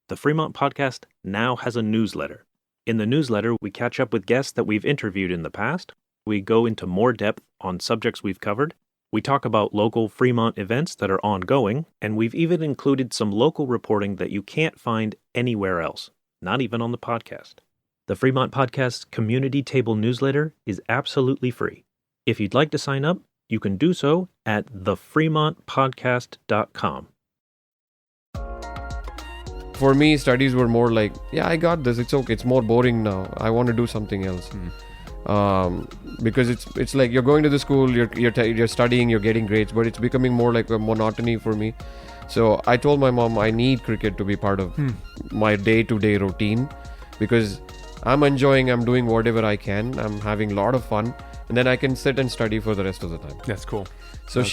the Fremont Podcast now has a newsletter. In the newsletter, we catch up with guests that we've interviewed in the past. We go into more depth on subjects we've covered. We talk about local Fremont events that are ongoing, and we've even included some local reporting that you can't find anywhere else, not even on the podcast. The Fremont Podcast Community Table newsletter is absolutely free. If you'd like to sign up, you can do so at thefremontpodcast.com. For me, studies were more like, yeah, I got this. It's okay. It's more boring now. I want to do something else. Because it's like you're going to the school, you're studying, you're getting grades, but it's becoming more like a monotony for me. So I told my mom I need cricket to be part of my day-to-day routine, because I'm doing whatever I can. I'm having a lot of fun, and then I can sit and study for the rest of the time. That's cool. So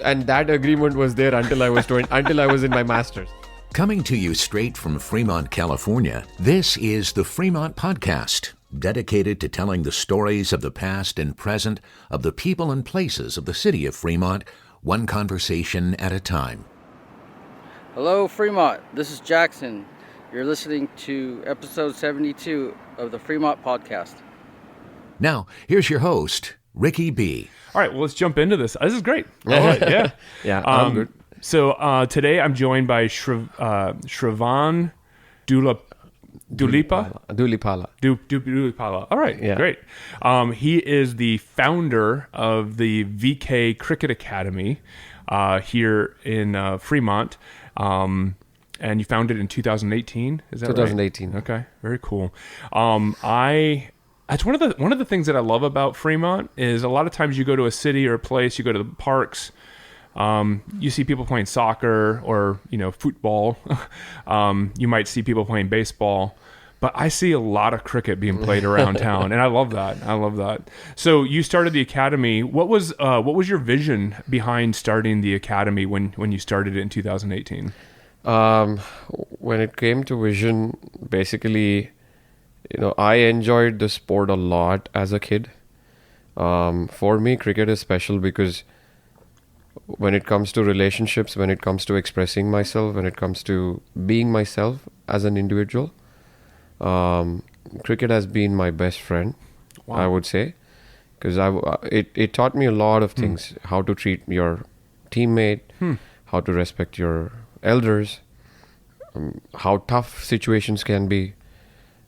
and that agreement was there until I was until I was in my master's. Coming to you straight from Fremont, California, this is the Fremont Podcast, dedicated to telling the stories of the past and present of the people and places of the city of Fremont, one conversation at a time. Hello, Fremont. This is Jackson. You're listening to episode 72 of the Fremont Podcast. Now, here's your host, Ricky B. All right, well, let's jump into this. This is great. All right, yeah. Yeah, I'm good. So today I'm joined by Sravan Dhulipala. Dhulipala. All right, yeah. Great. He is the founder of the VK Cricket Academy here in Fremont, and you founded it in 2018. Is that 2018. right? Okay, very cool. That's one of the things that I love about Fremont is a lot of times you go to a city or a place, you go to the parks. You see people playing soccer or, football. You might see people playing baseball, but I see a lot of cricket being played around town, and I love that. So you started the academy. What was your vision behind starting the academy when you started it in 2018? When it came to vision, basically, I enjoyed the sport a lot as a kid. For me, cricket is special because when it comes to relationships, when it comes to expressing myself, when it comes to being myself as an individual, cricket has been my best friend. Wow. I would say, because it taught me a lot of things: how to treat your teammate, how to respect your elders, how tough situations can be,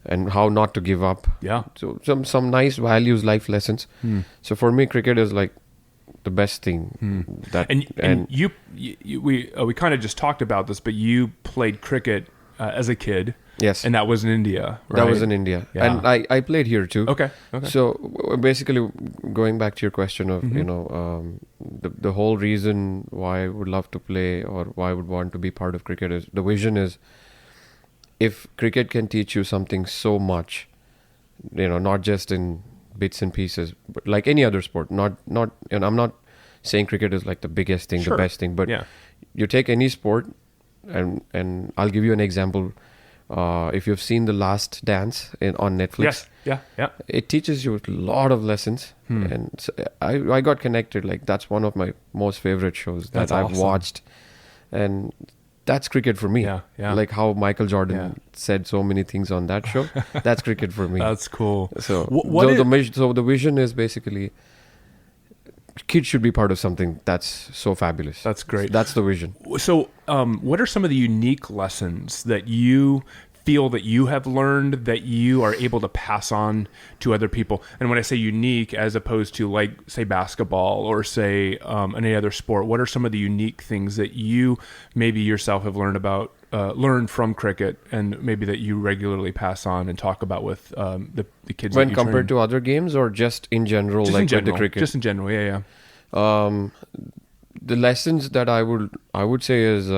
and how not to give up. Yeah. So some nice values, life lessons. So for me, cricket is like the best thing. We kind of just talked about this, but you played cricket as a kid. Yes. And that was in India, right? That was in India. Yeah. And I played here too. Okay. So basically, going back to your question of, the whole reason why I would love to play or why I would want to be part of cricket is the vision is, if cricket can teach you something so much, not just in bits and pieces, but like any other sport, not and I'm not saying cricket is like the biggest thing, the best thing, but you take any sport and I'll give you an example. If you've seen The Last Dance on Netflix, yeah, it teaches you a lot of lessons, and so I got connected. Like, that's one of my most favorite shows that I've watched, and that's cricket for me. Yeah. Like how Michael Jordan said so many things on that show. That's cricket for me. That's cool. So the vision is basically kids should be part of something that's so fabulous. That's great. That's the vision. So what are some of the unique lessons that you feel that you have learned that you are able to pass on to other people? And when I say unique, as opposed to like, say, basketball or say any other sport, what are some of the unique things that you maybe yourself have learned from cricket, and maybe that you regularly pass on and talk about with the kids when compared to other games, or just in general? Just like in general, with the cricket? Just in general, yeah. The lessons that I would say is,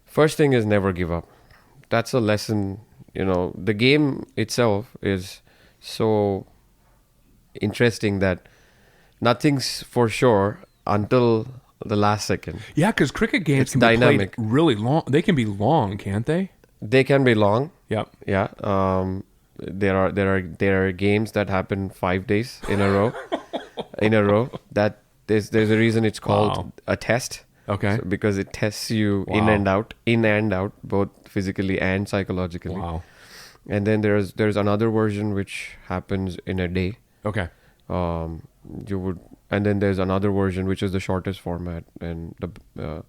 first thing is never give up. That's a lesson. The game itself is so interesting that nothing's for sure until the last second. Yeah, because cricket games can dynamic. be played really long. They can be long, can't they? They can be long. Yeah. Yeah. There are games that happen 5 days in a row. That there's a reason it's called a test. Okay. Because it tests you in and out, both physically and psychologically. Wow. And then there's another version which happens in a day. Okay. And then there's another version which is the shortest format, and the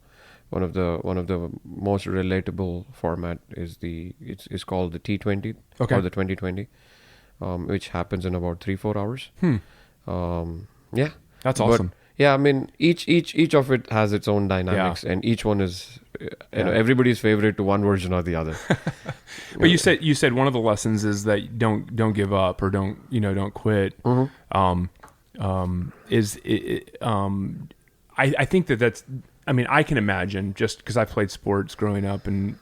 one of the most relatable format is it's called the T20 Okay. or the 2020, which happens in about 3-4 hours. Yeah, That's awesome. But, yeah, I mean each of it has its own dynamics, and each one is everybody's favorite to one version or the other. But you said one of the lessons is that don't give up or don't quit. Mm-hmm. I think that's. I mean, I can imagine just because I played sports growing up and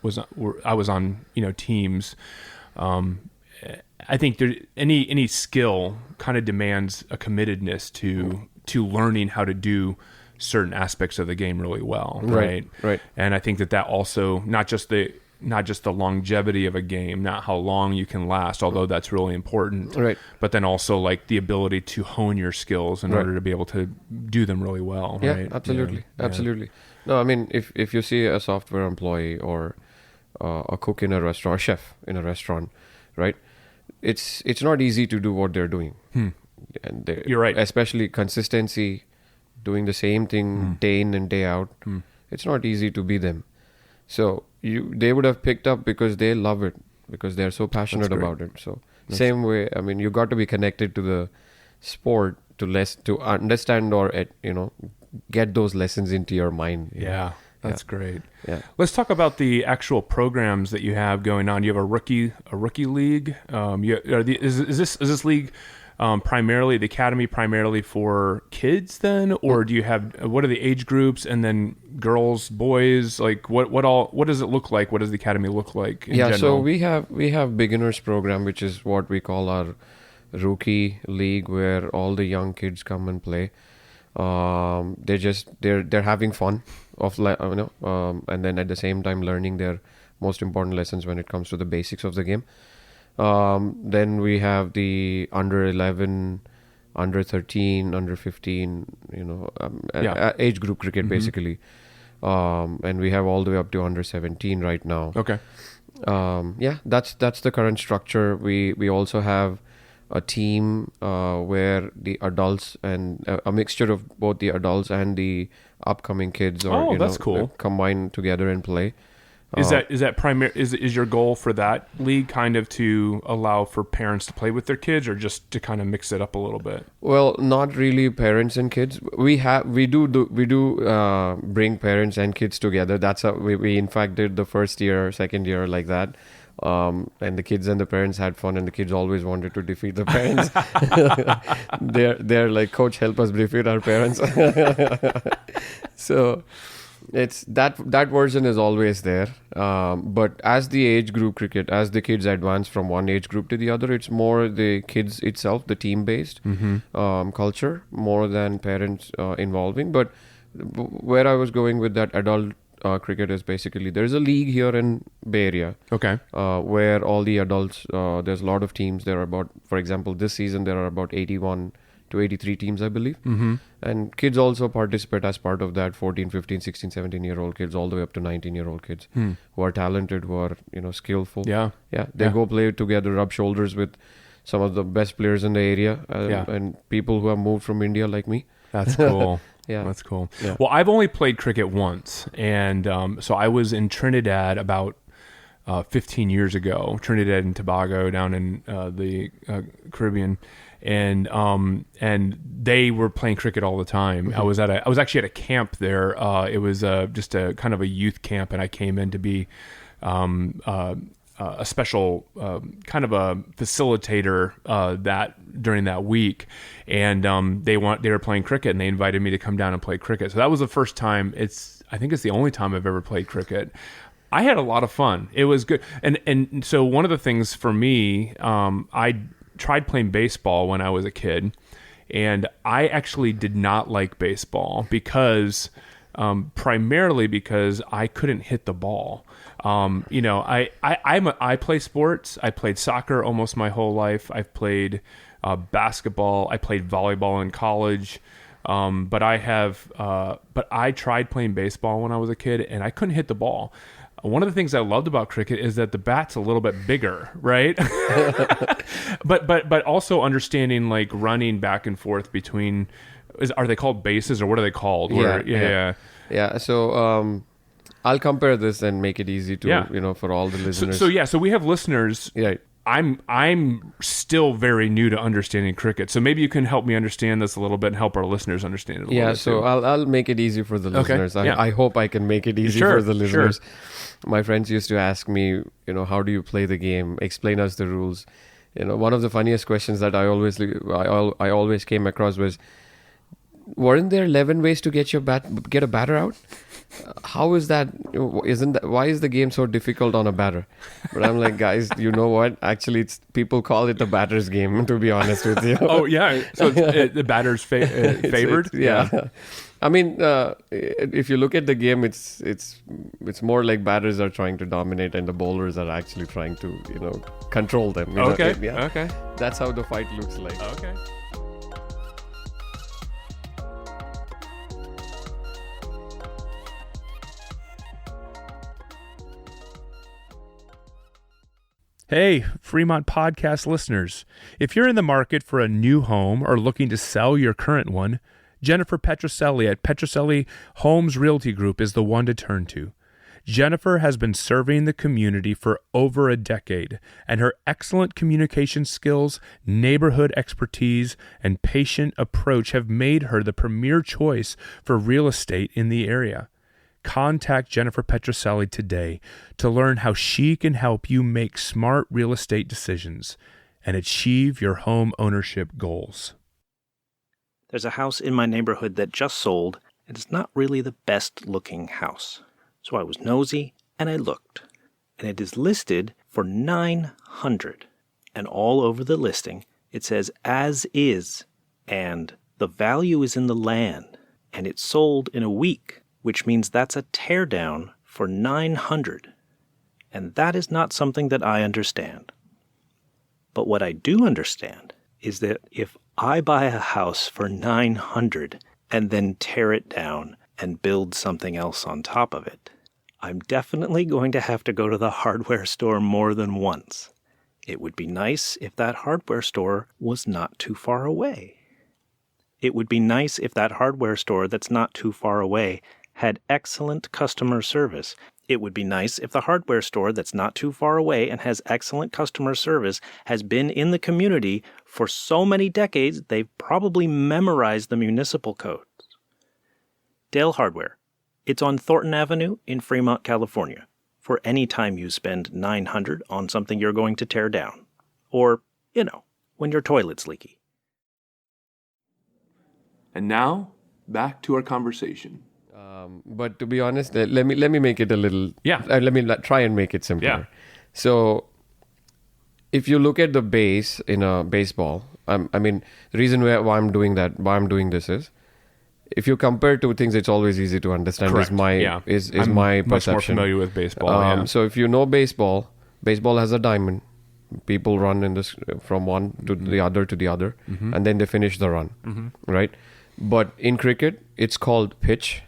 I was on teams. I think any skill kind of demands a committedness to learning how to do certain aspects of the game really well, right? Right. And I think that also not just the longevity of a game, not how long you can last, although that's really important, Right. but then also like the ability to hone your skills in order to be able to do them really well. Yeah, right? absolutely. Yeah. Absolutely. No, I mean, if you see a software employee or a cook in a restaurant, chef in a restaurant, right? It's not easy to do what they're doing. And You're right. Especially consistency, doing the same thing day in and day out. It's not easy to be them. So they would have picked up because they love it, because they're so passionate about it. So same way, I mean, you got to be connected to the sport to understand or get those lessons into your mind. Yeah, that's great. Yeah. Let's talk about the actual programs that you have going on. You have a rookie league. Is this league primarily the academy primarily for kids then, or do you have what are the age groups and then girls, boys? Like what does it look like? What does the academy look like in general? So we have beginners program, which is what we call our rookie league, where all the young kids come and play. They're having fun and then at the same time learning their most important lessons when it comes to the basics of the game. Then we have the under 11, under 13, under 15, age group cricket basically. And we have all the way up to under 17 right now. Okay. That's the current structure. We also have a team where the adults and a mixture of both the adults and the upcoming kids that's cool. Combine together and play. Is your goal for that league kind of to allow for parents to play with their kids, or just to kind of mix it up a little bit? Well, not really parents and kids. We do bring parents and kids together. That's how we in fact did the first year, second year like that. And the kids and the parents had fun, and the kids always wanted to defeat the parents. They're like, "Coach, help us defeat our parents." So it's that version is always there. But as the age group cricket, as the kids advance from one age group to the other, it's more the kids itself, the team-based culture, more than parents involving. But where I was going with that adult cricket is basically there's a league here in Bay Area. Okay. Where all the adults, there's a lot of teams. There are about, for example, this season there are about 81 to 83 teams, I believe. And kids also participate as part of that, 14, 15, 16, 17-year-old kids, all the way up to 19-year-old kids who are talented, who are, skillful. Yeah. They go play together, rub shoulders with some of the best players in the area and people who have moved from India like me. That's cool. Yeah. That's cool. Yeah. Well, I've only played cricket once. And so I was in Trinidad about 15 years ago, Trinidad and Tobago down in the Caribbean. And they were playing cricket all the time. I was actually at a camp there. It was just a kind of a youth camp, and I came in to be a special kind of a facilitator during that week. And they were playing cricket, and they invited me to come down and play cricket. So that was the first time. I think it's the only time I've ever played cricket. I had a lot of fun. It was good. And so one of the things for me, I tried playing baseball when I was a kid, and I actually did not like baseball primarily because I couldn't hit the ball. I play sports. I played soccer almost my whole life. I've played basketball. I played volleyball in college. But I tried playing baseball when I was a kid, and I couldn't hit the ball. One of the things I loved about cricket is that the bat's a little bit bigger, right? but also understanding like running back and forth between, are they called bases or what are they called? Yeah. So I'll compare this and make it easy to for all the listeners. So we have listeners. Right. I'm still very new to understanding cricket, so maybe you can help me understand this a little bit and help our listeners understand it a little bit. So too. I'll make it easy for the listeners. Yeah. I hope I can make it easy for the listeners. My friends used to ask me, how do you play the game? Explain us the rules. One of the funniest questions that I always came across was, weren't there 11 ways to get a batter out? How is that? Why is the game so difficult on a batter? But I'm like, guys, you know what? Actually, people call it the batter's game, to be honest with you. Oh, yeah. So the batter's favored? Yeah. I mean, if you look at the game, it's more like batters are trying to dominate and the bowlers are actually trying to, control them. Okay. Okay. That's how the fight looks like. Okay. Hey, Fremont Podcast listeners. If you're in the market for a new home or looking to sell your current one, Jennifer Petroselli at Petroselli Homes Realty Group is the one to turn to. Jennifer has been serving the community for over a decade, and her excellent communication skills, neighborhood expertise, and patient approach have made her the premier choice for real estate in the area. Contact Jennifer Petroselli today to learn how she can help you make smart real estate decisions and achieve your home ownership goals. There's a house in my neighborhood that just sold, and it's not really the best looking house. So I was nosy and I looked, and it is listed for $900. And all over the listing, it says as is, and the value is in the land, and it sold in a week, which means that's a teardown for $900. And that is not something that I understand. But what I do understand is that if I buy a house for $900 and then tear it down and build something else on top of it, I'm definitely going to have to go to the hardware store more than once. It would be nice if that hardware store was not too far away. It would be nice if that hardware store that's not too far away had excellent customer service. It would be nice if the hardware store that's not too far away and has excellent customer service has been in the community for so many decades they've probably memorized the municipal codes. Dale Hardware. It's on Thornton Avenue in Fremont, California, for any time you spend $900 on something you're going to tear down. Or, when your toilet's leaky. And now, back to our conversation. But to be honest, let me make it a little. Let me try and make it simpler. Yeah. So, if you look at the base in a baseball, I mean, the reason why I'm doing this is, if you compare two things, it's always easy to understand. Correct. Is my much perception. More familiar with baseball. So if you know baseball has a diamond. People run in this from one to the other to the other, and then they finish the run, right? But in cricket, it's called pitch,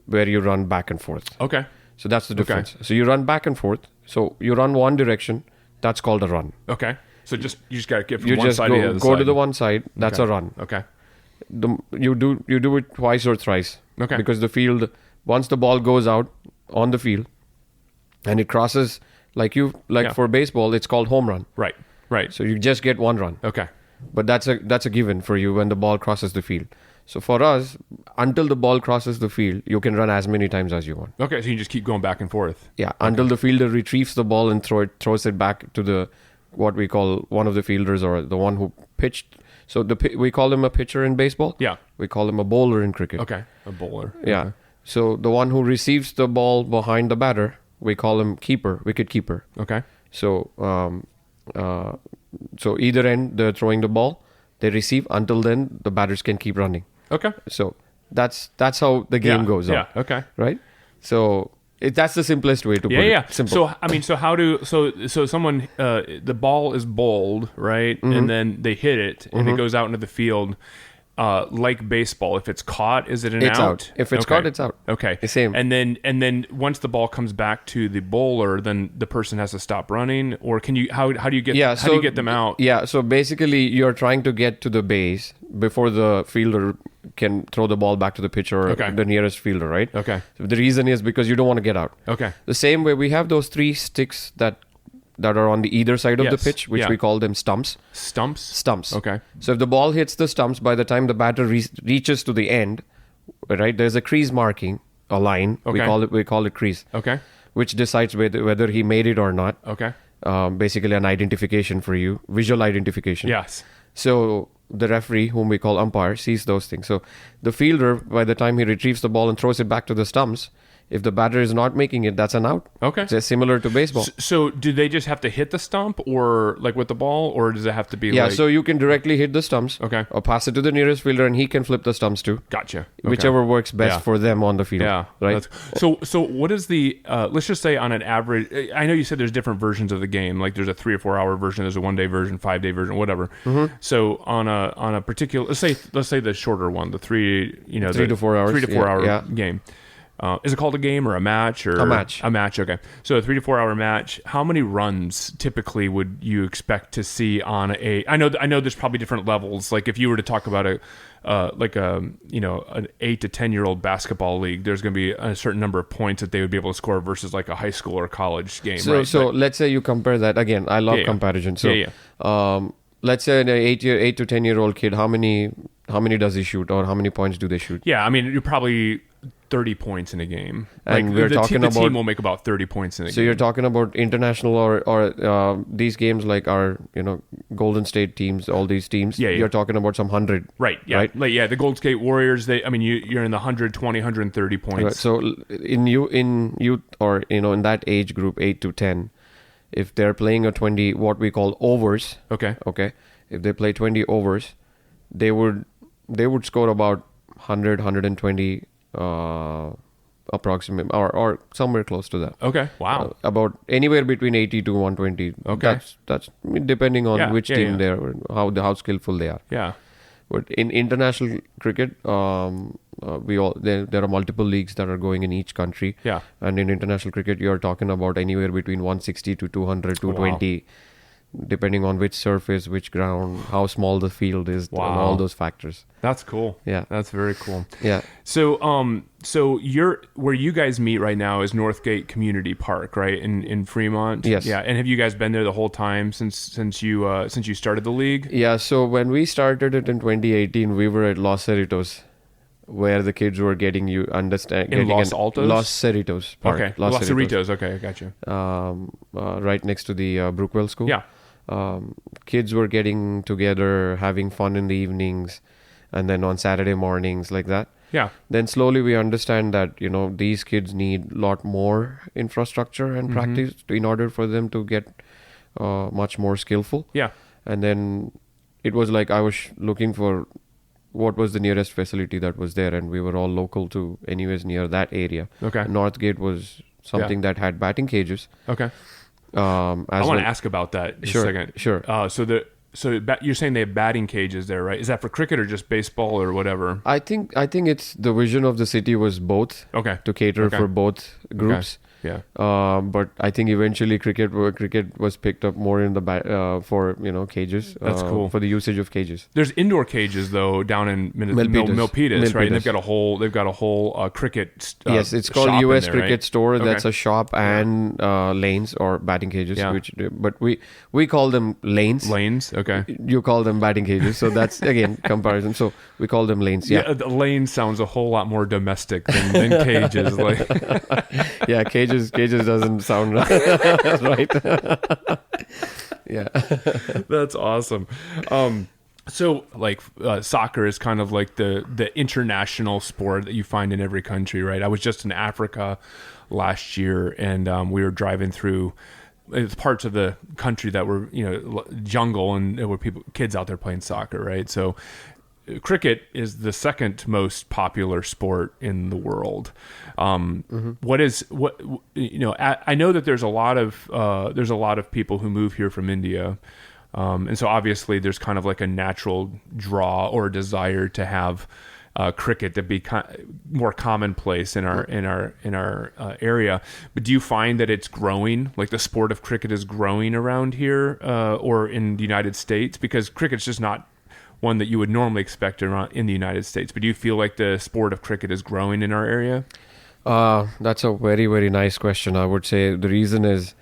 where you run back and forth. Okay. So that's the difference. So you run back and forth. So you run one direction. That's called a run. Okay. So you just got to get from one side to the other side. Go to the one side. That's a run. Okay. You do it twice or thrice. Okay. Because the field, once the ball goes out on the field, and it crosses for baseball, it's called home run. Right. So you just get one run. Okay. But that's a given for you when the ball crosses the field. So for us, until the ball crosses the field, you can run as many times as you want. Okay, so you just keep going back and forth. Yeah, until the fielder retrieves the ball and throws it back to what we call one of the fielders or the one who pitched. So we call him a pitcher in baseball. Yeah. We call him a bowler in cricket. Okay, a bowler. Yeah. Okay. So the one who receives the ball behind the batter, we call him wicket keeper. Okay. So so either end, they're throwing the ball, they receive. Until then, the batters can keep running. Okay. So that's how the game goes on. Yeah. Okay. Right. So that's the simplest way to put it. Yeah. Simple. So someone the ball is bowled, right, and then they hit it, and it goes out into the field. like baseball, if it's caught, is it an It's out? out. If it's caught, it's out. Okay. The same. And then once the ball comes back to the bowler, then the person has to stop running, or can you how do you get how do you get them out? Yeah, so basically you're trying to get to the base before the fielder can throw the ball back to the pitcher or the nearest fielder, right? Okay. So the reason is because you don't want to get out. Okay. The same way we have those 3 sticks that are on the either side of the pitch, which we call them stumps. Stumps. Okay. So if the ball hits the stumps, by the time the batter reaches to the end, right, there's a crease marking, a line. Okay. We call it crease. Okay. Which decides whether he made it or not. Okay. Basically an identification for you, visual identification. Yes. So the referee, whom we call umpire, sees those things. So the fielder, by the time he retrieves the ball and throws it back to the stumps, if the batter is not making it, that's an out. Okay. It's similar to baseball. So do they just have to hit the stump, or like with the ball, or does it have to be so you can directly hit the stumps. Okay. Or pass it to the nearest fielder and he can flip the stumps too. Gotcha. Okay. Whichever works best for them on the field. Yeah. Right. So what is the let's just say on an average, I know you said there's different versions of the game, like there's a 3 or 4 hour version, there's a 1 day version, 5-day version, whatever. Mm-hmm. So on a particular, let's say the shorter one, the 3 to 4 hours. 3 to 4 hour game. Is it called a game or a match? Or a match. A match, okay. So a 3 to 4 hour match. How many runs typically would you expect to see on a? I know there's probably different levels. Like if you were to talk about an 8 to 10-year-old basketball league, there's going to be a certain number of points that they would be able to score versus like a high school or college game. So let's say you compare that again. I love comparison. So let's say an 8 to 10-year-old kid, how many does he shoot, or how many points do they shoot? Yeah, I mean you're probably 30 points in a game. And like we're talking the about team will make about 30 points in a game. So you're talking about international or these games like our Golden State teams, all these tems. Yeah. You're talking about some 100. Right. Yeah. Right? Like the Golden State Warriors. You're in the 120, 130 points. Right. So in youth or in that age group 8 to 10, if they're playing a 20, what we call overs. Okay. If they play 20 overs, they would score about 100, 120 approximate or somewhere close to that. Okay. Wow. About anywhere between 80 to 120. Okay. That's depending on which team they're, how skillful they are. Yeah. But in international cricket, there are multiple leagues that are going in each country. Yeah. And in international cricket, you're talking about anywhere between 160 to 200, 220. Wow. Depending on which surface, which ground, how small the field is, and all those factors. That's cool. Yeah. That's very cool. Yeah. So, where you guys meet right now is Northgate Community Park, right? In Fremont? Yes. Yeah. And have you guys been there the whole time since you started the league? Yeah. So when we started it in 2018, we were at Los Cerritos, where the kids were getting Los Altos? Los Cerritos Park. Okay. Los Cerritos. Okay. I got you. Right next to the Brookwell School. Yeah. Kids were getting together, having fun in the evenings, and then on Saturday mornings like that. Yeah. Then slowly we understand that these kids need a lot more infrastructure and practice in order for them to get much more skillful. Yeah. And then it was like I was looking for what was the nearest facility that was there, and we were all local to anyways near that area. Okay. Northgate was something that had batting cages. Okay. I want to ask about that in a second. Sure. So you're saying they have batting cages there, right? Is that for cricket or just baseball or whatever? I think it's the vision of the city was both. Okay. To cater for both groups. Okay. Yeah. But I think eventually cricket was picked up more in the for cages. That's cool. For the usage of cages. There's indoor cages though down in Milpitas, right? And they've got a whole cricket. Yes, it's called U.S. Cricket right? Store. Okay. That's a shop and lanes or batting cages. Yeah. But we call them lanes. Lanes. Okay. You call them batting cages. So that's again comparison. So we call them lanes. Yeah. The lane sounds a whole lot more domestic than cages. Like. Yeah, cages doesn't sound right. Yeah. That's awesome. So soccer is kind of like the international sport that you find in every country, right? I was just in Africa last year, and we were driving through parts of the country that were jungle, and there were kids out there playing soccer, right? So cricket is the second most popular sport in the world. I know that there's a lot of people who move here from India And so obviously there's kind of like a natural draw or desire to have cricket to be more commonplace in our area. But do you find that it's growing? Like the sport of cricket is growing around here or in the United States? Because cricket's just not one that you would normally expect around in the United States. But do you feel like the sport of cricket is growing in our area? That's a very, very nice question. I would say the reason is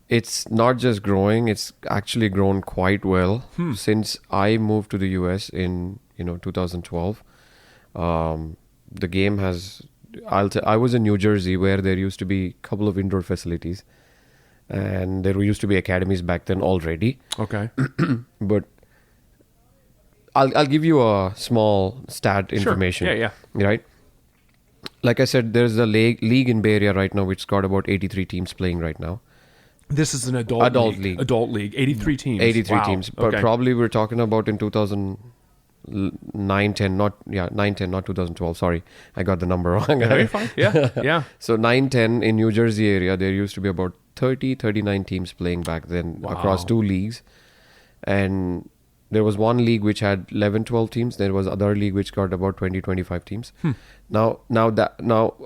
it's not just growing, it's actually grown quite well. Since I moved to the US in 2012. The game has, I was in New Jersey where there used to be a couple of indoor facilities and there used to be academies back then already. Okay. But I'll give you a small stat information. Yeah. Right? Like I said, there's a league in Bay Area right now which got about 83 teams playing right now. This is an adult league. Adult league. 83 teams. 83 Wow. teams. But probably we're talking about in 2009-10, not 2012. Sorry, I got the number wrong. Yeah, you're fine. Yeah. So 9-10 in New Jersey area, there used to be about 39 teams playing back then across two leagues. And there was one league which had 11-12 teams. There was other league which got about 20-25 teams. Now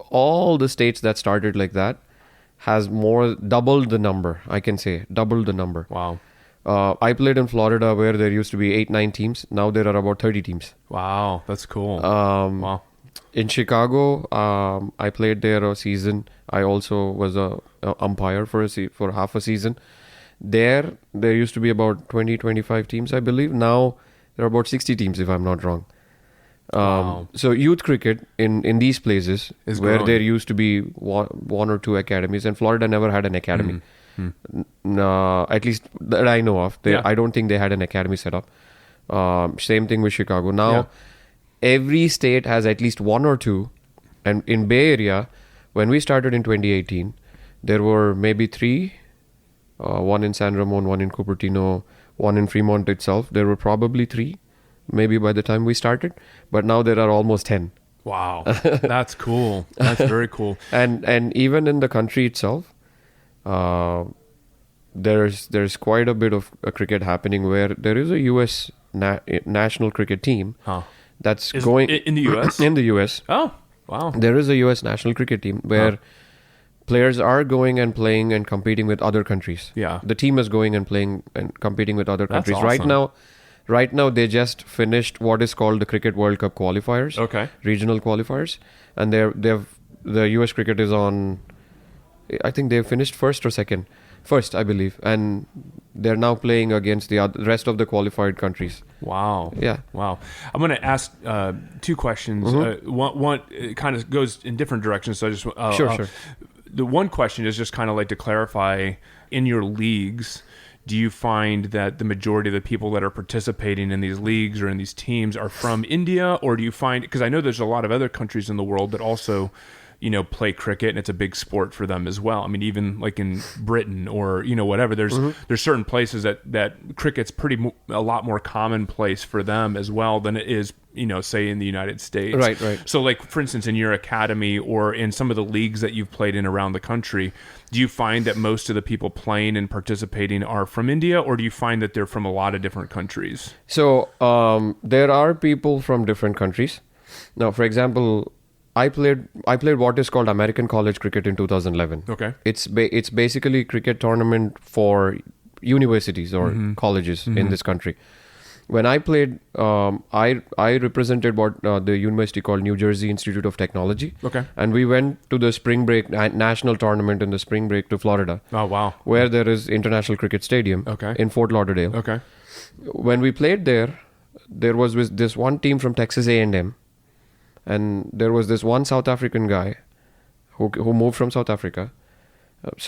all the states that started like that has doubled the number. I can say doubled the number. Wow. I played in Florida where there used to be 8-9 teams. Now there are about 30 teams. Wow, that's cool. Wow. In Chicago, I played there a season. I also was a umpire for half a season. There used to be about 20-25 teams, I believe. Now there are about 60 teams, if I'm not wrong. Wow. So youth cricket in these places is where growing. there used to be one or two academies, and Florida never had an academy. At least that I know of. I don't think they had an academy set up. Same thing with Chicago. Now, every state has at least one or two. And in Bay Area, when we started in 2018, there were maybe three. One in San Ramon, one in Cupertino, one in Fremont itself. There were probably three, maybe by the time we started. But now there are almost 10. Wow. That's cool. That's very cool. And even in the country itself, there's quite a bit of cricket happening where there is a U.S. national cricket team that's going in the U.S. In the U.S. Oh, wow! There is a U.S. national cricket team where players are going and playing and competing with other countries. Yeah, the team is going and playing and competing with other countries. That's awesome. Right now, they just finished what is called the Cricket World Cup qualifiers. Okay, regional qualifiers, and the U.S. cricket is on. I think they finished first or second. First, I believe, and they're now playing against the rest of the qualified countries. Wow! Yeah, wow. I'm going to ask two questions. One it kind of goes in different directions. So I just sure. The one question is just kind of like to clarify: in your leagues, do you find that the majority of the people that are participating in these leagues or in these teams are from India, or do you find, because I know there's a lot of other countries in the world that also, play cricket and it's a big sport for them as well. I mean, even like in Britain or, whatever, there's certain places that cricket's a lot more commonplace for them as well than it is, say in the United States. Right. So like, for instance, in your academy or in some of the leagues that you've played in around the country, do you find that most of the people playing and participating are from India, or do you find that they're from a lot of different countries? So there are people from different countries. Now, for example, I played what is called American College Cricket in 2011. Okay. It's basically a cricket tournament for universities or colleges in this country. When I played, I represented what the university called New Jersey Institute of Technology. Okay. And we went to the spring break national tournament in the spring break to Florida. Oh, wow. Where there is International Cricket Stadium in Fort Lauderdale. Okay. When we played there was this one team from Texas A&M. And there was this one South African guy who moved from South Africa.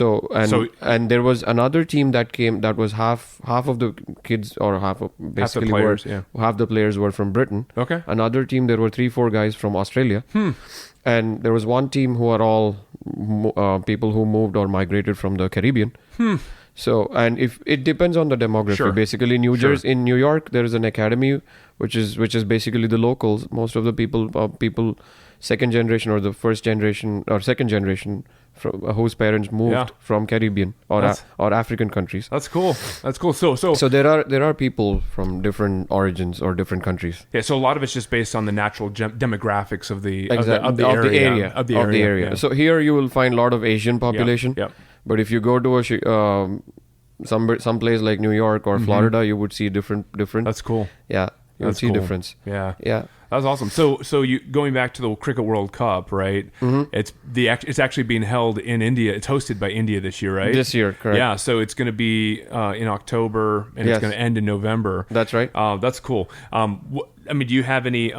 And there was another team that came that was half of the kids or half the players were from Britain. Okay. Another team, there were 3-4 guys from Australia. And there was one team who are all people who moved or migrated from the Caribbean. So, and if it depends on the demography. Sure. Basically, in New York, there is an academy which is basically the locals. Most of the people second generation or the first generation or second generation whose parents moved from Caribbean or African countries. That's cool. So there are people from different origins or different countries. Yeah, so a lot of it's just based on the natural demographics of the area. So here you will find a lot of Asian population. Yep. But if you go to some place like New York or Florida, you would see different. That's cool. Yeah, you would see difference. Yeah. Yeah. That's awesome. So you going back to the Cricket World Cup, right? It's actually being held in India. It's hosted by India this year, right? This year, correct. Yeah. So it's going to be in October, and it's going to end in November. That's right. That's cool. Do you have any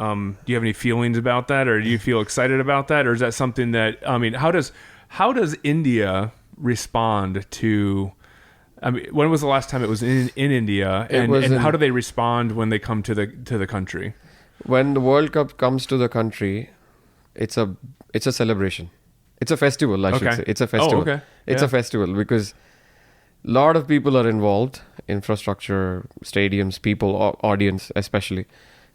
feelings about that, or do you feel excited about that, or is that something that how does India respond to? When was the last time it was in India, and how do they respond when they come to the country? When the World Cup comes to the country, it's a celebration. It's a festival, I should say. It's a festival. Oh, okay. It's a festival because a lot of people are involved. Infrastructure, stadiums, people, audience especially.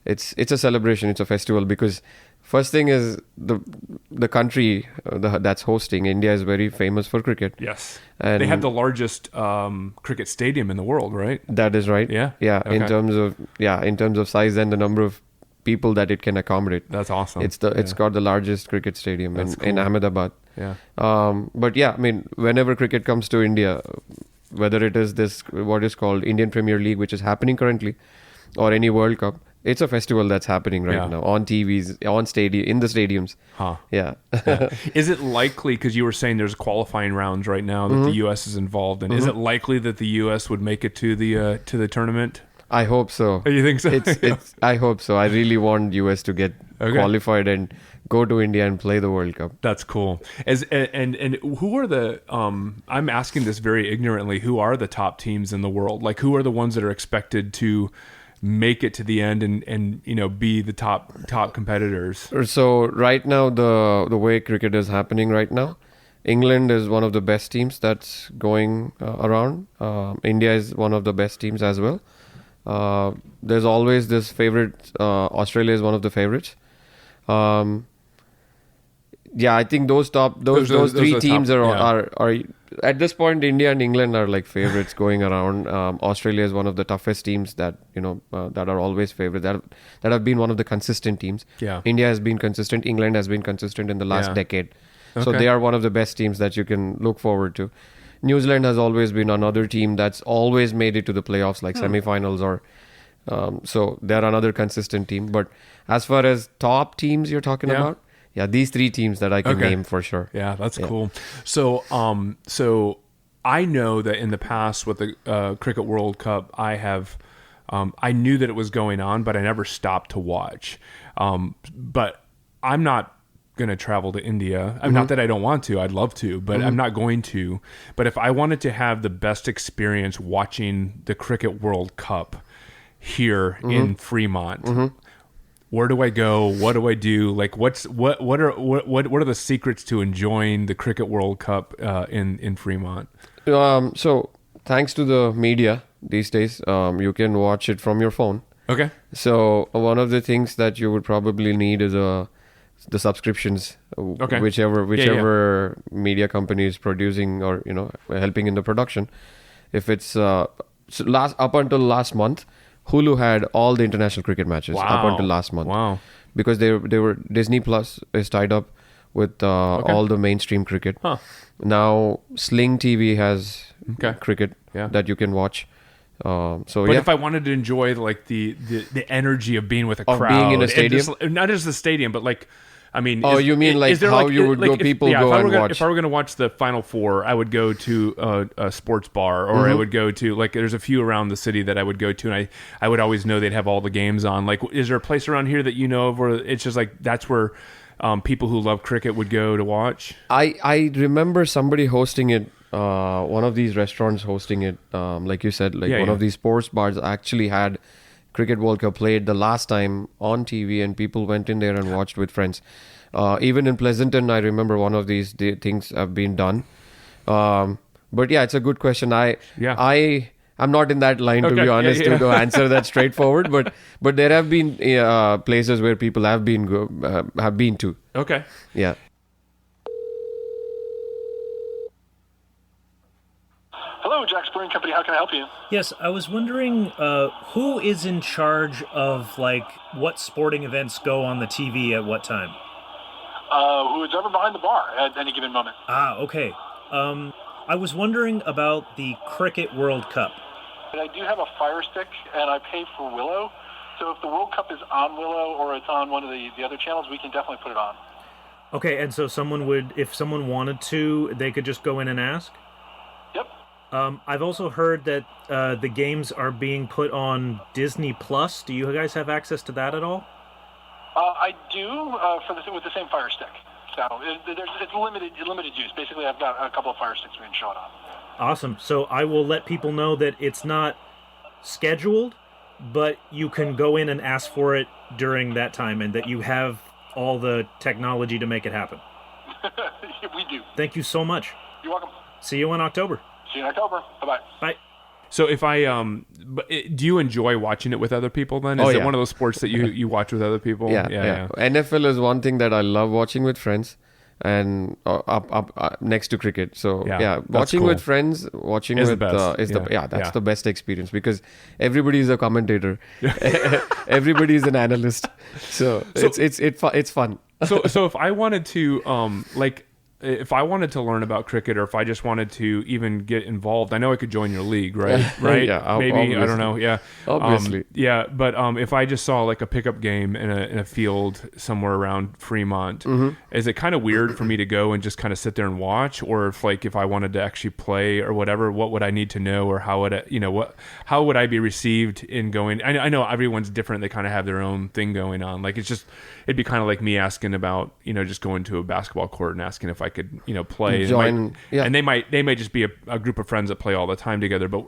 It's a celebration. It's a festival because first thing is the country that's hosting, India, is very famous for cricket. Yes. And they have the largest cricket stadium in the world, right? That is right. Yeah. Yeah. Okay. In terms of size and the number of people that it can accommodate. That's awesome. It's got the largest cricket stadium in Ahmedabad. Yeah. But yeah, whenever cricket comes to India, whether it is this what is called Indian Premier League, which is happening currently, or any World Cup, it's a festival that's happening right now on TVs, in the stadiums. Huh. Yeah. Is it likely, because you were saying there's qualifying rounds right now that the U.S. is involved in, is it likely that the U.S. would make it to the tournament? I hope so. You think so? I hope so. I really want US to get qualified and go to India and play the World Cup. That's cool. And who are the I'm asking this very ignorantly, who are the top teams in the world? Like, who are the ones that are expected to make it to the end and be the top competitors? So right now, the way cricket is happening right now, England is one of the best teams that's going around. India is one of the best teams as well. There's always this favorite. Australia is one of the favorites. I think those three teams are at this point. India and England are like favorites going around. Australia is one of the toughest teams that that are always favorite. That have been one of the consistent teams. Yeah. India has been consistent. England has been consistent in the last decade. So they are one of the best teams that you can look forward to. New Zealand has always been another team that's always made it to the playoffs, like semifinals, or so they're another consistent team. But as far as top teams you're talking about, these three teams that I can name for sure. Yeah, that's cool. So I know that in the past with the Cricket World Cup, I knew that it was going on, but I never stopped to watch. But I'm not going to travel to India. Not that I don't want to. I'd love to, but I'm not going to. But if I wanted to have the best experience watching the Cricket World Cup here in Fremont, where do I go? What do I do? Like, what are the secrets to enjoying the Cricket World Cup in Fremont? So thanks to the media these days, you can watch it from your phone. Okay. So one of the things that you would probably need is the subscriptions, whichever media company is producing or helping in the production. If it's up until last month, Hulu had all the international cricket matches up until last month. Wow! Because they were Disney Plus is tied up with all the mainstream cricket. Huh. Now Sling TV has cricket that you can watch. If I wanted to enjoy like the energy of being with a crowd, being in a stadium, not just the stadium, but like, you mean like how you would go? People go and watch. If I were going to watch the Final Four, I would go to a sports bar, or I would go to there's a few around the city that I would go to, and I would always know they'd have all the games on. Like, is there a place around here that you know of where it's just like that's where people who love cricket would go to watch? I remember somebody hosting it. One of these restaurants hosting it, like you said, one of these sports bars actually had Cricket World Cup played the last time on TV, and people went in there and watched with friends. Even in Pleasanton, I remember one of these things have been done. But yeah, it's a good question. I'm not in that line, to be honest, to answer that straightforward. But there have been places where people have been to. Okay. Yeah. Hello, Jack's Brewing Company. How can I help you? Yes, I was wondering who is in charge of what sporting events go on the TV at what time? Who is ever behind the bar at any given moment? Okay. I was wondering about the Cricket World Cup. I do have a Fire Stick, and I pay for Willow. So if the World Cup is on Willow or it's on one of the other channels, we can definitely put it on. Okay, and so if someone wanted to, they could just go in and ask? Yep. I've also heard that the games are being put on Disney Plus. Do you guys have access to that at all? I do with the same Fire Stick. So it's limited use. Basically, I've got a couple of Fire Sticks we can show it on. Awesome. So I will let people know that it's not scheduled, but you can go in and ask for it during that time, and that you have all the technology to make it happen. We do. Thank you so much. You're welcome. See you in October. See you in October. Bye-bye. Bye. So if do you enjoy watching it with other people then? Is it one of those sports that you watch with other people? Yeah. NFL is one thing that I love watching with friends, and up next to cricket. So watching with friends, watching is with the best experience, because everybody is a commentator. Everybody is an analyst. So it's fun. So if I wanted to if I wanted to learn about cricket, or if I just wanted to even get involved, I know I could join your league, right? Right? Yeah, maybe obviously. I don't know. Yeah, obviously. But if I just saw like a pickup game in a field somewhere around Fremont, is it kind of weird for me to go and just kind of sit there and watch, or if I wanted to actually play or whatever, what would I need to know, or how would I be received in going? I know everyone's different; they kind of have their own thing going on. Like it'd be kind of like me asking about just going to a basketball court and asking if I could play, join, and they might just be a group of friends that play all the time together. But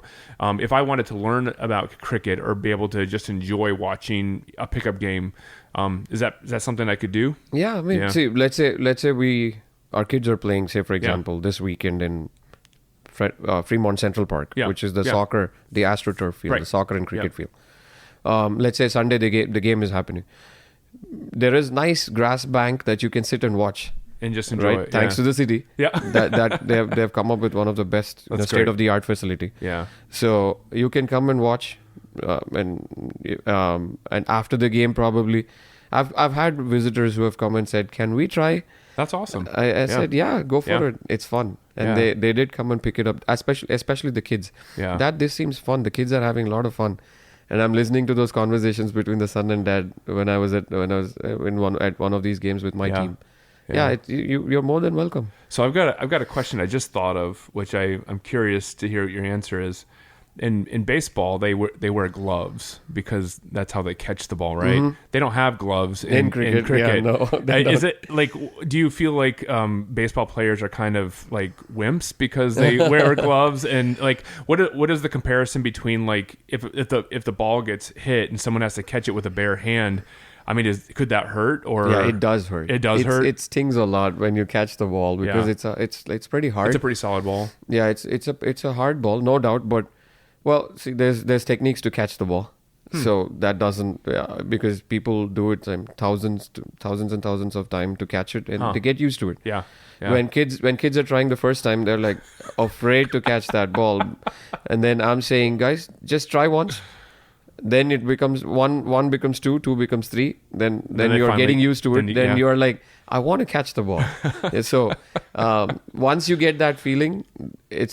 if I wanted to learn about cricket or be able to just enjoy watching a pickup game, is that something I could do? Yeah, I mean, see, let's say our kids are playing, say for example, this weekend in Fremont Central Park, which is the soccer, the AstroTurf field, the soccer and cricket field. Let's say Sunday the game is happening. There is nice grass bank that you can sit and watch. And just enjoy it. Thanks to the city. Yeah. that they've come up with one of the best state of the art facility. Yeah. So you can come and watch, and after the game probably, I've had visitors who have come and said, "Can we try?" That's awesome. I said, "Yeah, go for it. It's fun." And they did come and pick it up, especially the kids. Yeah. This seems fun. The kids are having a lot of fun. And I'm listening to those conversations between the son and dad when I was at one of these games with my team. Yeah, you're more than welcome. So I've got a question I just thought of, which I'm curious to hear what your answer is. In baseball, they wear gloves because that's how they catch the ball, right? Mm-hmm. They don't have gloves in cricket. Yeah, no, is it like? Do you feel like baseball players are kind of like wimps because they wear gloves? And like, what is the comparison between like if the ball gets hit and someone has to catch it with a bare hand? I mean, could that hurt? Or it does hurt. It does hurt. It stings a lot when you catch the ball because it's pretty hard. It's a pretty solid ball. Yeah, it's a hard ball, no doubt. But see, there's techniques to catch the ball, so that doesn't because people do it thousands and thousands of times to catch it, and they get used to it. Yeah. When kids are trying the first time, they're like afraid to catch that ball, and then I'm saying, guys, just try once. Then it becomes one becomes two becomes three. Then you're getting used to it. Then you're like, I want to catch the ball. So once you get that feeling,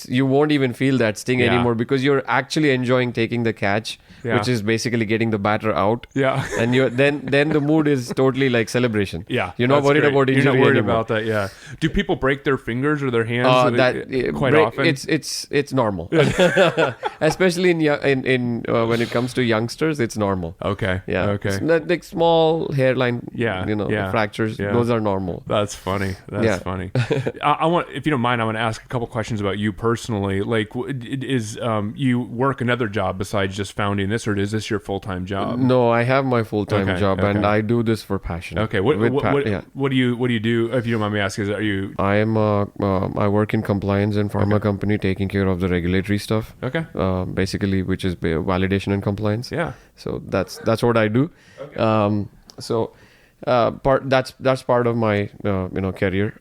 you won't even feel that sting anymore because you're actually enjoying taking the catch, which is basically getting the batter out. Yeah. And then the mood is totally like celebration. Yeah. You're not worried about injury. You're not worried anymore. about that. Yeah. Do people break their fingers or their hands quite often? It's normal, especially in when it comes to youngsters. It's normal. Okay. Yeah. Okay. It's like small hairline. Fractures. Yeah. Those are normal. That's funny. That's funny. I want, if you don't mind, I want to ask a couple questions about you personally. Like, you work another job besides just founding this, or is this your full-time job? No, I have my full-time job, and I do this for passion. Okay. What do you do? If you don't mind me asking, I work in compliance in pharma company, taking care of the regulatory stuff. Okay. Basically, which is validation and compliance. Yeah. So that's what I do. Okay. That's part of my career.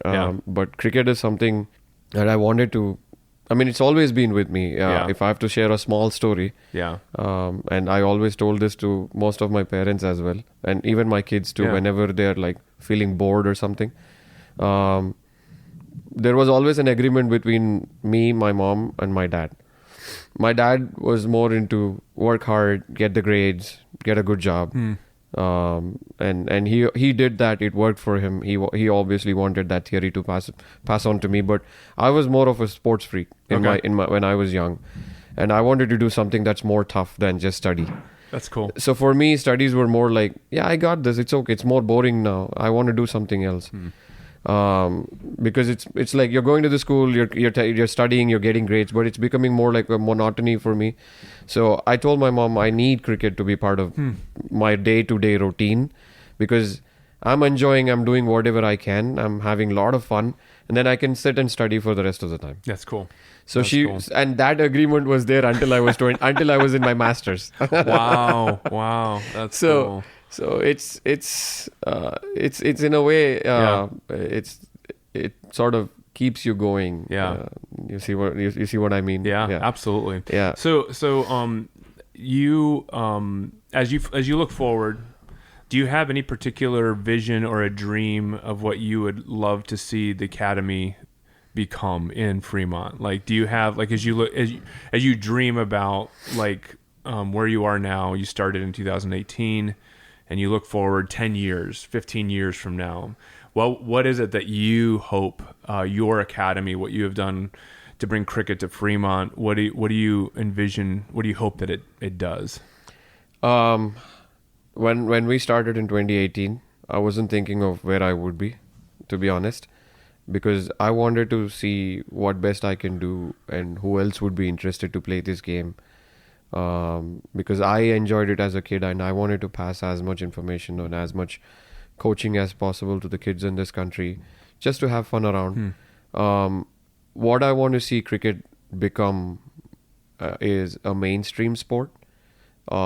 But cricket is something that I wanted to I mean, it's always been with me. Yeah. If I have to share a small story, Yeah. and I always told this to most of my parents as well, and even my kids too, Yeah. whenever they're like feeling bored or something. There was always an agreement between me, my mom, and my dad. My dad was more into work hard, get the grades, get a good job. And he did that. It worked for him. He obviously wanted that theory to pass on to me. But I was more of a sports freak in my when I was young, and I wanted to do something that's more tough than just study. That's cool. So for me, studies were more like, yeah, I got this. It's okay. It's more boring now. I want to do something else. Because it's like you're going to the school, you're studying, you're getting grades, but it's becoming more like a monotony for me. So I told my mom I need cricket to be part of my day-to-day routine, because I'm doing whatever I can. I'm having a lot of fun, and then I can sit and study for the rest of the time. That's cool. So That's cool. And that agreement was there until I was until I was in my master's. Wow. That's cool. So it's in a way it sort of keeps you going. Yeah. You see what I mean? Yeah, absolutely. Yeah. So you as you look forward, do you have any particular vision or a dream of what you would love to see the academy become in Fremont? Like, do you have, like, as you dream about, like, where you are now, you started in 2018, and you look forward 10 years, 15 years from now, what is it that you hope your academy, what you have done to bring cricket to Fremont, what do you envision, what do you hope that it does? When we started in 2018, I wasn't thinking of where I would be, to be honest, because I wanted to see what best I can do and who else would be interested to play this game. Because I enjoyed it as a kid, and I wanted to pass as much information and as much coaching as possible to the kids in this country, just to have fun around. What I want to see cricket become is a mainstream sport, like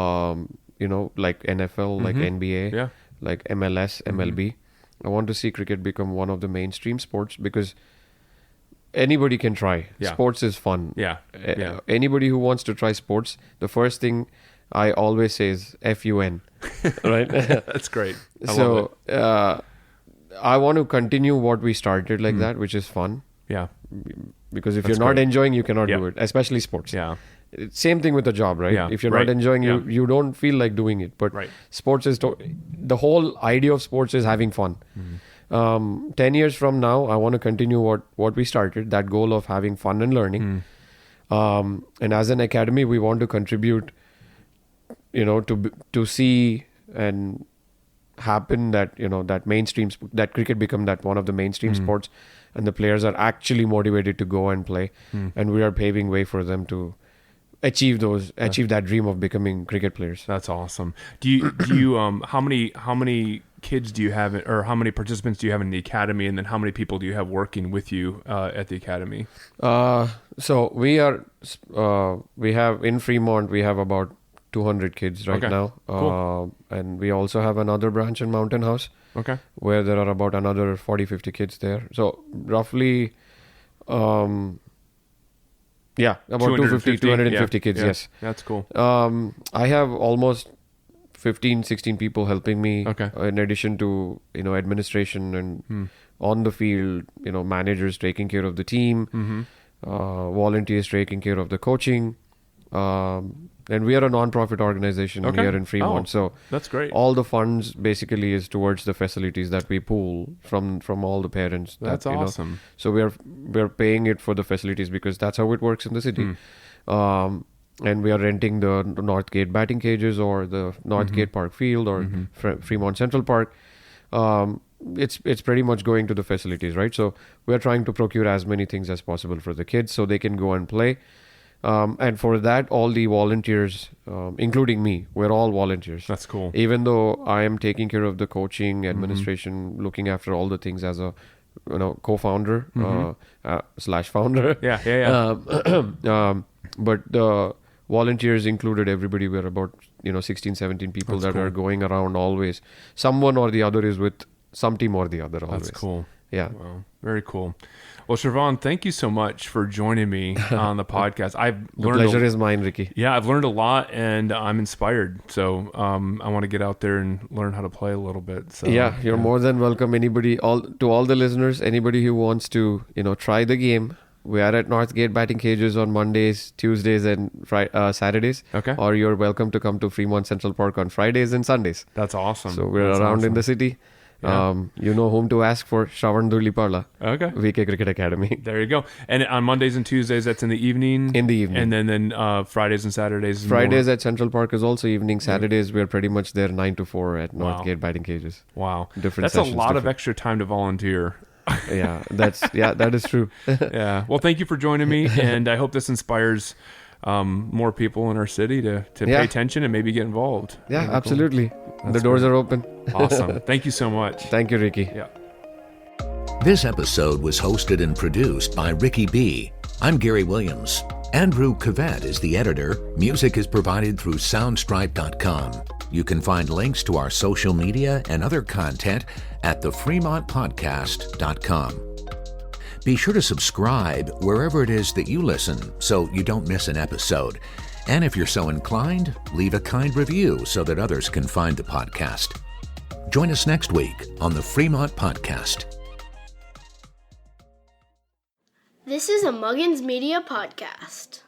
NFL, like NBA, like MLS, MLB. I want to see cricket become one of the mainstream sports, because anybody can try. Yeah. Sports is fun. Yeah. Anybody who wants to try sports, the first thing I always say is FUN, right? That's great. I love it. I want to continue what we started like that, which is fun. Yeah. Because if That's you're not great. enjoying, you cannot do it, especially sports. Yeah. Same thing with the job, right? Yeah. If you're Right. not enjoying, Yeah. you don't feel like doing it. But Right. sports is the whole idea of sports is having fun. 10 years from now, I want to continue what we started, that goal of having fun and learning. And as an academy, we want to contribute, to see and happen that, that mainstream, that cricket become that one of the mainstream sports, and the players are actually motivated to go and play. And we are paving way for them to achieve that dream of becoming cricket players. That's awesome. Do you how many kids do you have, or how many participants do you have in the academy, and then how many people do you have working with you at the academy? So we have in Fremont, we have about 200 kids right now. Cool. And we also have another branch in Mountain House, Okay. where there are about another 40-50 kids there. So roughly, about 250 kids, Yeah. yes. That's cool. I have almost 15-16 people helping me, Okay. in addition to, administration and on the field, managers taking care of the team, volunteers taking care of the coaching. And we are a non-profit organization here in Fremont. So that's great. all the funds basically is towards the facilities that we pool from all the parents. That's awesome. So we're paying it for the facilities, because that's how it works in the city. And we are renting the Northgate batting cages, or the Northgate Park Field, or Fremont Central Park. It's pretty much going to the facilities, right? So we're trying to procure as many things as possible for the kids so they can go and play. And for that, all the volunteers, including me, we're all volunteers. That's cool. Even though I am taking care of the coaching, administration, looking after all the things as a co-founder / founder. Yeah. But the volunteers included everybody. We're about 16, 17 people that are going around always. Someone or the other is with some team or the other always. That's cool. Yeah. Wow. Very cool. Well, Sravan, thank you so much for joining me on the podcast. The pleasure is mine, Ricky. Yeah, I've learned a lot, and I'm inspired. So I want to get out there and learn how to play a little bit. So You're more than welcome. Anybody, all the listeners, anybody who wants to, try the game. We are at Northgate batting cages on Mondays, Tuesdays, and Saturdays. Okay. Or you're welcome to come to Fremont Central Park on Fridays and Sundays. That's awesome. So we're around in the city. Yeah. You know whom to ask for. Sravan Dhulipala. Okay. VK Cricket Academy. There you go. And on Mondays and Tuesdays, that's in the evening? In the evening. And then Fridays and Saturdays? Fridays at Central Park is also evening. Saturdays, we're pretty much there 9 to 4 at Northgate batting cages. Wow. Different That's a lot of extra time to volunteer. That is true. Yeah. Well, thank you for joining me, and I hope this inspires more people in our city to pay attention and maybe get involved. Yeah, absolutely. The doors are open. Awesome. Thank you so much. Thank you, Ricky. Yeah. This episode was hosted and produced by Ricky B. I'm Gary Williams. Andrew Cavett is the editor. Music is provided through soundstripe.com. You can find links to our social media and other content at thefremontpodcast.com. Be sure to subscribe wherever it is that you listen so you don't miss an episode. And if you're so inclined, leave a kind review so that others can find the podcast. Join us next week on the Fremont Podcast. This is a Muggins Media Podcast.